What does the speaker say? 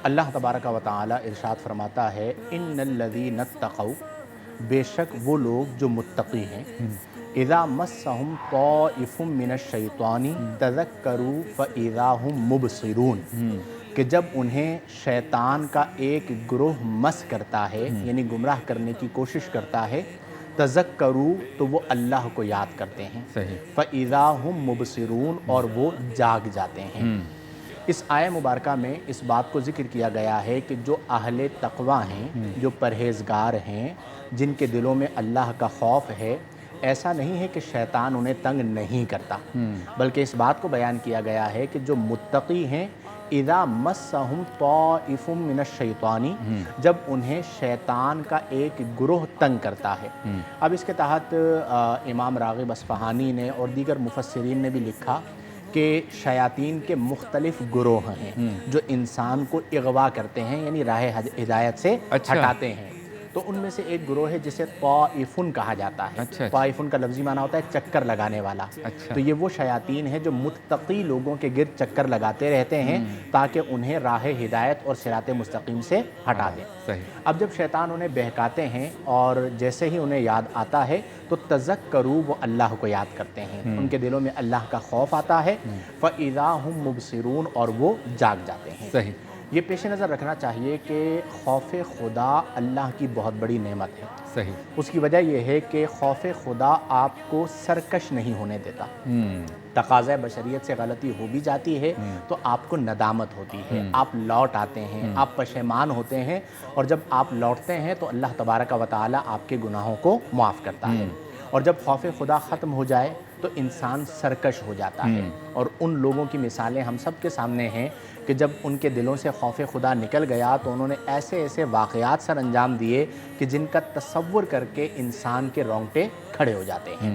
اللہ तबारक व तआला इरशाद फरमाता है इन्नल्लज़ीना तक़ौ, बेशक वो लोग जो मुत्तकी हैं, इज़ा मस्सहुम ताइफुम मिनश्शैतानी तज़क्करू फ़इज़ा हुम मुबसिरून, कि जब उन्हें शैतान का एक ग्रोह मस करता है यानी गुमराह करने की कोशिश करता है, तज़क्करू तो वो अल्लाह को याद करते हैं, सही। फ़इज़ा हुम मुबसिरून और वो जाग जाते हैं। इस आय मुबारका में इस बात को ज़िक्र किया गया है कि जो अहले तक़वा हैं, जो परहेज़गार हैं, जिनके दिलों में अल्लाह का खौफ है, ऐसा नहीं है कि शैतान उन्हें तंग नहीं करता, बल्कि इस बात को बयान किया गया है कि जो मुत्तकी हैं, इज़ा मस्सहुम ताइफुम मिनश्शैतानी, जब उन्हें शैतान का एक ग्रोह तंग करता है। अब इसके तहत इमाम राग़िब अस्फ़हानी ने और दीगर मुफस्सिरीन ने भी लिखा कि शयातीन के मुख्तलिफ़ ग्रोह हैं जो इंसान को इग़वा करते हैं यानी राह हिदायत से हटाते हैं। तो उनमें से एक ग्रोह है जिसे ताइफुन कहा जाता है। ताइफुन का लफ्ज़ी माना होता है चक्कर लगाने वाला। तो ये वो शयातीन हैं जो मुत्तकी लोगों के गिर्द चक्कर लगाते रहते हैं ताकि उन्हें राह हिदायत और सिराते मुस्तकीम से हटा दें। अब जब शैतान उन्हें बहकाते हैं और जैसे ही उन्हें याद आता है तो तज़क्करू, वो अल्लाह को याद करते हैं, उनके दिलों में अल्लाह का खौफ आता है, फ़इज़ा हुम मुबसिरून और वो जाग जाते हैं। सही। ये पेश नज़र रखना चाहिए कि खौफ खुदा अल्लाह की बहुत बड़ी नेमत है। सही। उसकी वजह यह है कि खौफ खुदा आपको सरकश नहीं होने देता। तकाज़ा बशरियत से गलती हो भी जाती है तो आपको नदामत होती है, आप लौट आते हैं, आप पशेमान होते हैं, और जब आप लौटते हैं तो अल्लाह तबारक व तआला आपके गुनाहों को मुआफ़ करता है। और जब खौफ खुदा ख़त्म हो जाए तो इंसान सरकश हो जाता है। और उन लोगों की मिसालें हम सब के सामने हैं कि जब उनके दिलों से खौफ खुदा निकल गया तो उन्होंने ऐसे ऐसे वाक़यात सर अंजाम दिए कि जिनका तसव्वुर करके इंसान के रोंगटे खड़े हो जाते हैं।